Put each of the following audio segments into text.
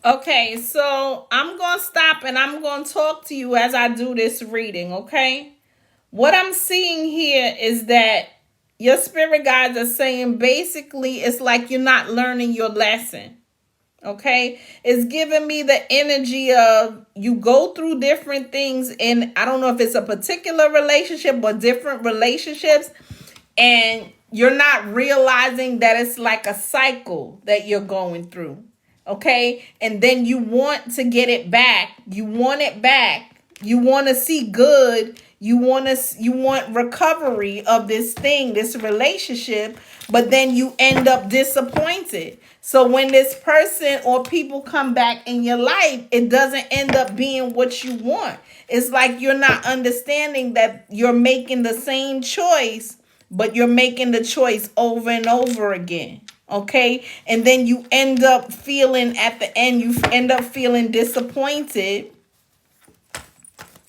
Okay, so I'm going to stop and I'm going to talk to you as I do this reading, okay? What I'm seeing here is that your spirit guides are saying basically it's like you're not learning your lesson. Okay, it's giving me the energy of you go through different things, and I don't know if it's a particular relationship or different relationships, and you're not realizing that it's like a cycle that you're going through. Okay, and then you want to get it back. You want it back. You want to see good. You want recovery of this thing, this relationship, but then you end up disappointed. So when this person or people come back in your life, it doesn't end up being what you want. It's like you're not understanding that you're making the same choice, but you're making the choice over and over again. Okay, and then you end up feeling at the end, you end up feeling disappointed.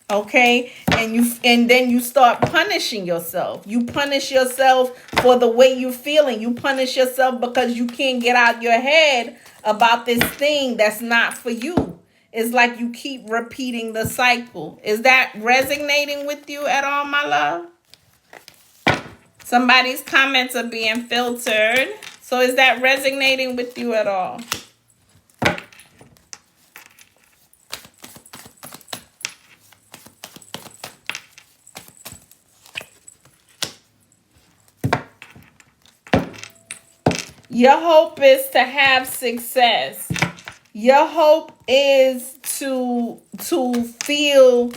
Okay, and then you start punishing yourself. You punish yourself for the way you're feeling. You punish yourself because you can't get out your head about this thing that's not for you. It's like you keep repeating the cycle. Is that resonating with you at all, my love? Somebody's comments are being filtered. So is that resonating with you at all? Your hope is to have success. Your hope is to feel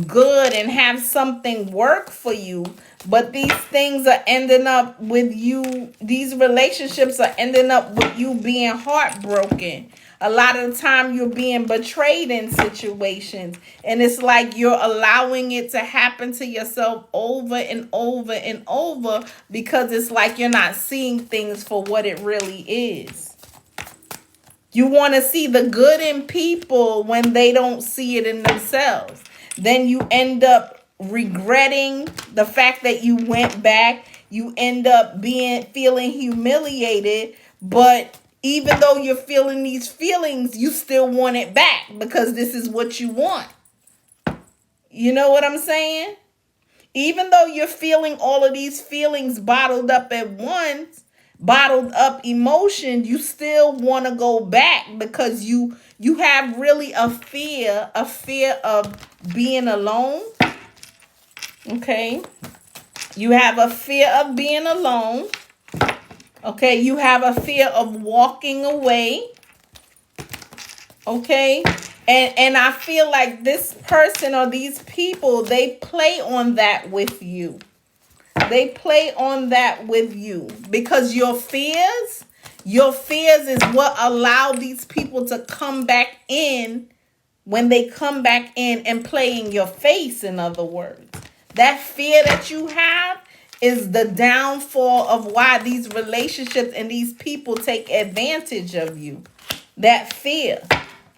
good and have something work for you. But these things are ending up with you. These relationships are ending up with you being heartbroken. A lot of the time you're being betrayed in situations. And it's like you're allowing it to happen to yourself over and over and over because it's like you're not seeing things for what it really is. You want to see the good in people when they don't see it in themselves. Then you end up regretting the fact that you went back. You end up feeling humiliated, but even though you're feeling these feelings, you still want it back because this is what you want. You know what I'm saying? Even though you're feeling all of these feelings bottled up at once, bottled up emotion, you still want to go back because you have really a fear of being alone. Okay? You have a fear of being alone. Okay, you have a fear of walking away. Okay, and I feel like this person or these people, they play on that with you. They play on that with you because your fears is what allow these people to come back in when they come back in and play in your face. In other words, that fear that you have is the downfall of why these relationships and these people take advantage of you. That fear.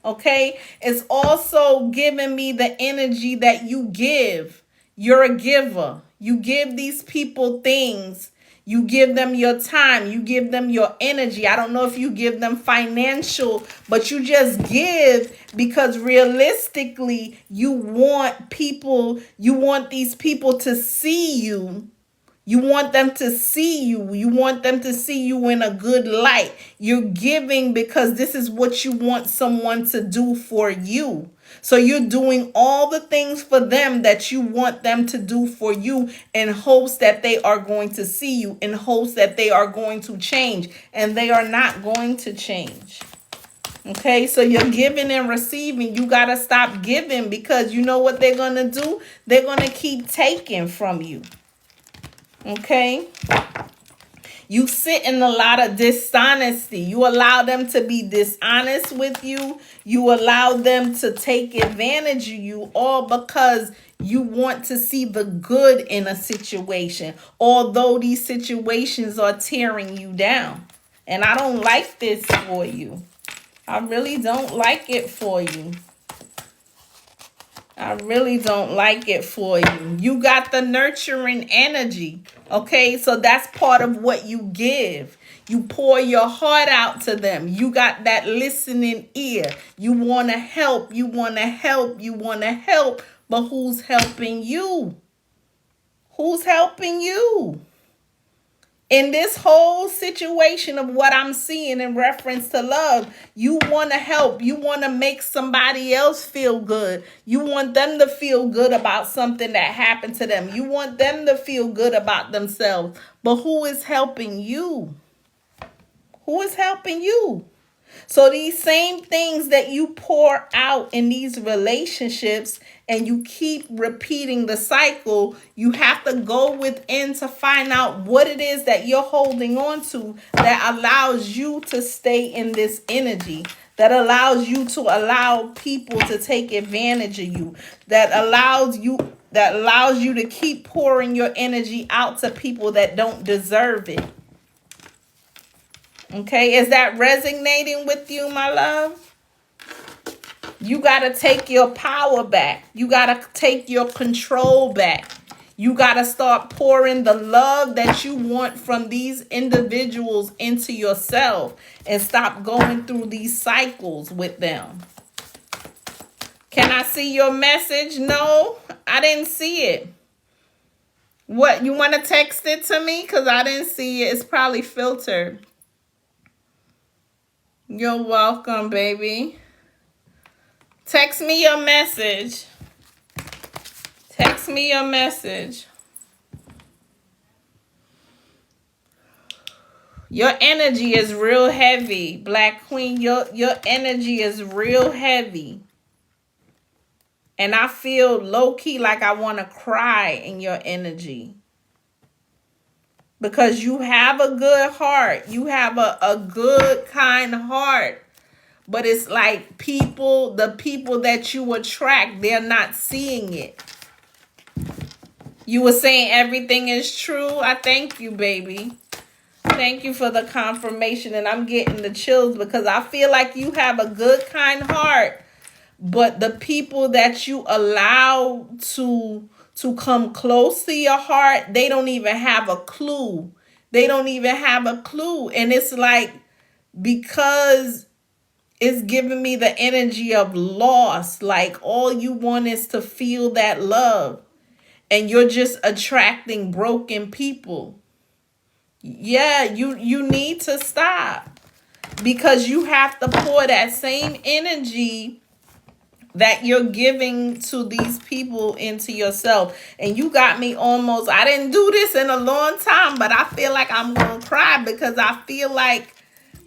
Okay? It's also giving me the energy that you give. You're a giver. You give these people things. You give them your time. You give them your energy. I don't know if you give them financial, but you just give because realistically, you want these people to see you. You want them to see you. You want them to see you in a good light. You're giving because this is what you want someone to do for you. So you're doing all the things for them that you want them to do for you in hopes that they are going to see you, in hopes that they are going to change, and they are not going to change. Okay, so you're giving and receiving. You got to stop giving because you know what they're going to do? They're going to keep taking from you. Okay? You sit in a lot of dishonesty. You allow them to be dishonest with you. You allow them to take advantage of you, all because you want to see the good in a situation, although these situations are tearing you down. And I don't like this for you. I really don't like it for you. I really don't like it for you. You got the nurturing energy. Okay, so that's part of what you give. You pour your heart out to them. You got that listening ear. You want to help. You want to help. You want to help. But who's helping you? Who's helping you? In this whole situation of what I'm seeing in reference to love, you want to help. You want to make somebody else feel good. You want them to feel good about something that happened to them. You want them to feel good about themselves. But who is helping you? Who is helping you? So these same things that you pour out in these relationships and you keep repeating the cycle, you have to go within to find out what it is that you're holding on to that allows you to stay in this energy, that allows you to allow people to take advantage of you, that allows you to keep pouring your energy out to people that don't deserve it. Okay, is that resonating with you, my love? You got to take your power back. You got to take your control back. You got to start pouring the love that you want from these individuals into yourself and stop going through these cycles with them. Can I see your message? No, I didn't see it. What, you want to text it to me? Because I didn't see it. It's probably filtered. You're welcome, baby. Text me your message. Text me your message. Your energy is real heavy, Black Queen. Your energy is real heavy. And I feel low-key like I want to cry in your energy. Because you have a good heart. You have a good, kind heart. But it's like the people that you attract, they're not seeing it. You were saying everything is true. I thank you, baby. Thank you for the confirmation. And I'm getting the chills because I feel like you have a good, kind heart. But the people that you allow to come close to your heart, they don't even have a clue. They don't even have a clue. And it's like, because it's giving me the energy of loss. Like all you want is to feel that love. And you're just attracting broken people. Yeah, you need to stop. Because you have to pour that same energy that you're giving to these people into yourself. And you got me almost, I didn't do this in a long time, but I feel like I'm going to cry because I feel like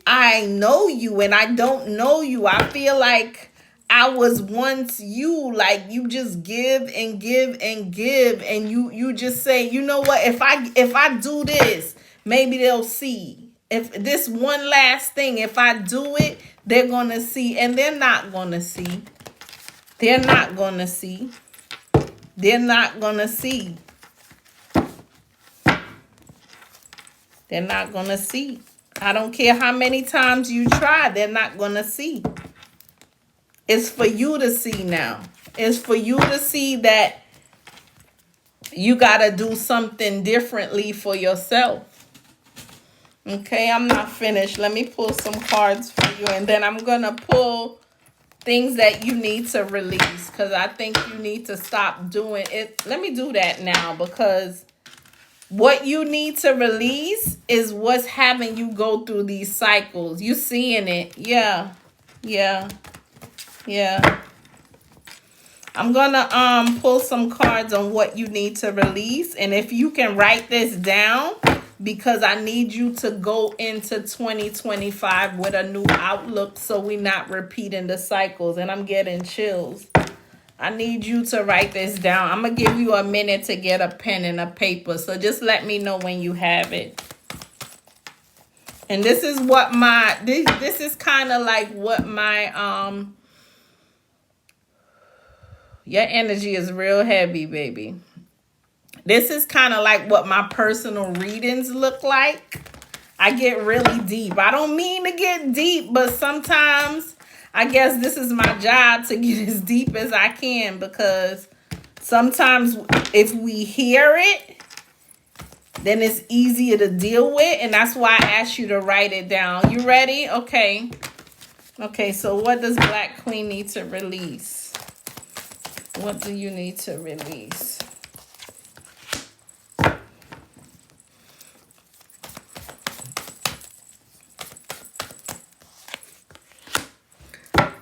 I know you and I don't know you. I feel like I was once you, like you just give and give and give. And you just say, you know what, if I do this, maybe they'll see. If this one last thing, if I do it, they're going to see. And they're not going to see. They're not going to see. They're not going to see. They're not going to see. I don't care how many times you try. They're not going to see. It's for you to see now. It's for you to see that you got to do something differently for yourself. Okay, I'm not finished. Let me pull some cards for you. And then I'm going to pull things that you need to release, because I think you need to stop doing it. Let me do that now, because what you need to release is what's having you go through these cycles. You seeing it? Yeah. I'm gonna pull some cards on what you need to release, and if you can write this down, because I need you to go into 2025 with a new outlook so we're not repeating the cycles. And I'm getting chills. I need you to write this down. I'm going to give you a minute to get a pen and a paper. So just let me know when you have it. And this is what this is kind of like what my, your energy is real heavy, baby. This is kind of like what my personal readings look like. I get really deep. I don't mean to get deep, but sometimes I guess this is my job to get as deep as I can, because sometimes if we hear it, then it's easier to deal with. And that's why I asked you to write it down. You ready? Okay. Okay, so what does Black Queen need to release? What do you need to release?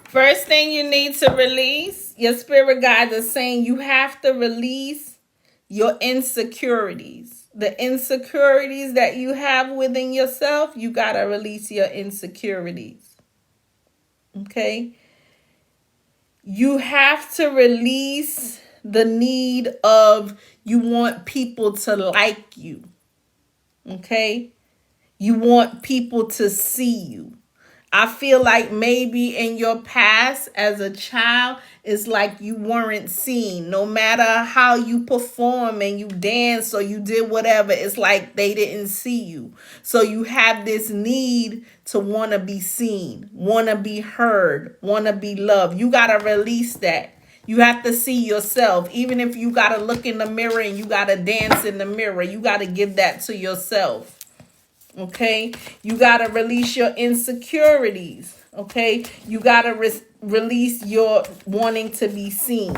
First thing you need to release, your spirit guides are saying you have to release your insecurities. The insecurities that you have within yourself, you got to release your insecurities. Okay? You have to release the need of you want people to like you. Okay? You want people to see you. I feel like maybe in your past as a child, it's like you weren't seen. No matter how you perform and you dance or you did whatever, it's like they didn't see you. So you have this need to want to be seen, want to be heard, want to be loved. You got to release that. You have to see yourself. Even if you got to look in the mirror and you got to dance in the mirror, you got to give that to yourself. Okay, you got to release your insecurities. Okay, you got to release your wanting to be seen.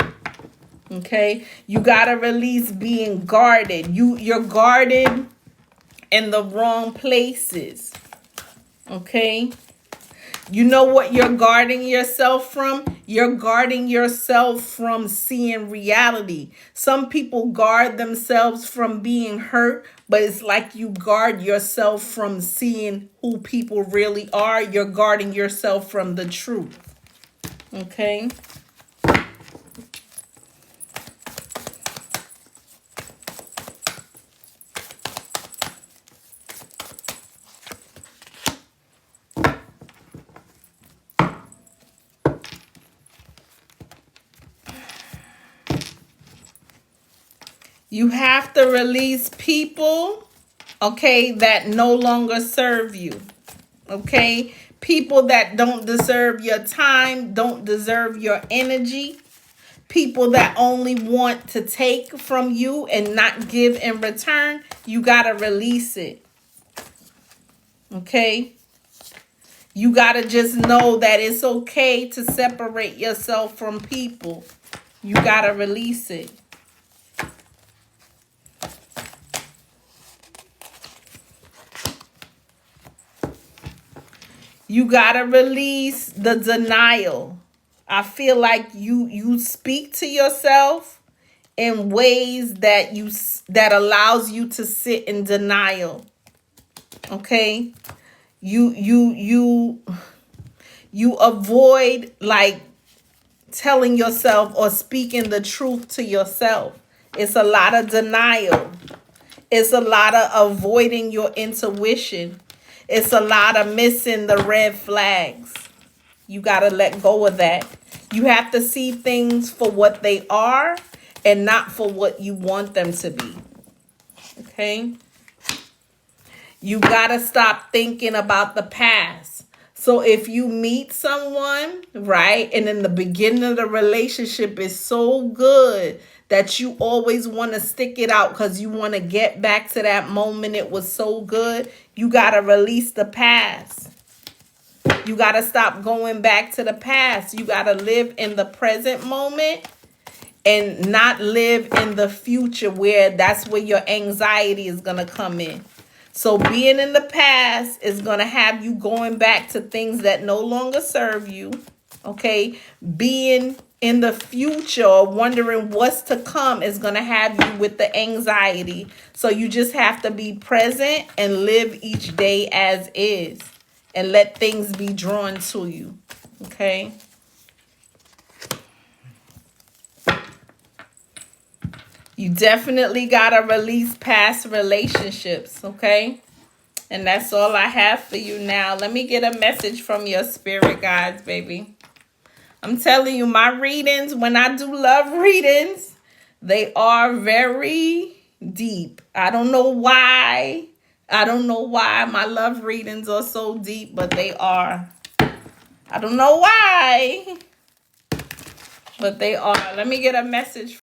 Okay, you got to release being guarded. You're guarded in the wrong places. Okay, you know what you're guarding yourself from? You're guarding yourself from seeing reality. Some people guard themselves from being hurt, but it's like you guard yourself from seeing who people really are. You're guarding yourself from the truth. Okay? You have to release people, okay, that no longer serve you. Okay? People that don't deserve your time, don't deserve your energy. People that only want to take from you and not give in return, you got to release it. Okay? You got to just know that it's okay to separate yourself from people. You got to release it. You got to release the denial. I feel like you speak to yourself in ways that allows you to sit in denial. Okay? You avoid like telling yourself or speaking the truth to yourself. It's a lot of denial. It's a lot of avoiding your intuition. It's a lot of missing the red flags. You got to let go of that. You have to see things for what they are and not for what you want them to be. Okay? You got to stop thinking about the past. So if you meet someone, right, and in the beginning of the relationship is so good that you always want to stick it out because you want to get back to that moment it was so good, you got to release the past. You got to stop going back to the past. You got to live in the present moment and not live in the future where that's where your anxiety is going to come in. So being in the past is going to have you going back to things that no longer serve you. Okay? Being in the future or wondering what's to come is going to have you with the anxiety. So you just have to be present and live each day as is and let things be drawn to you. Okay? You definitely got to release past relationships, okay? And that's all I have for you now. Let me get a message from your spirit guides, baby. I'm telling you, my readings, when I do love readings, they are very deep. I don't know why. I don't know why my love readings are so deep, but they are. I don't know why, but they are. Let me get a message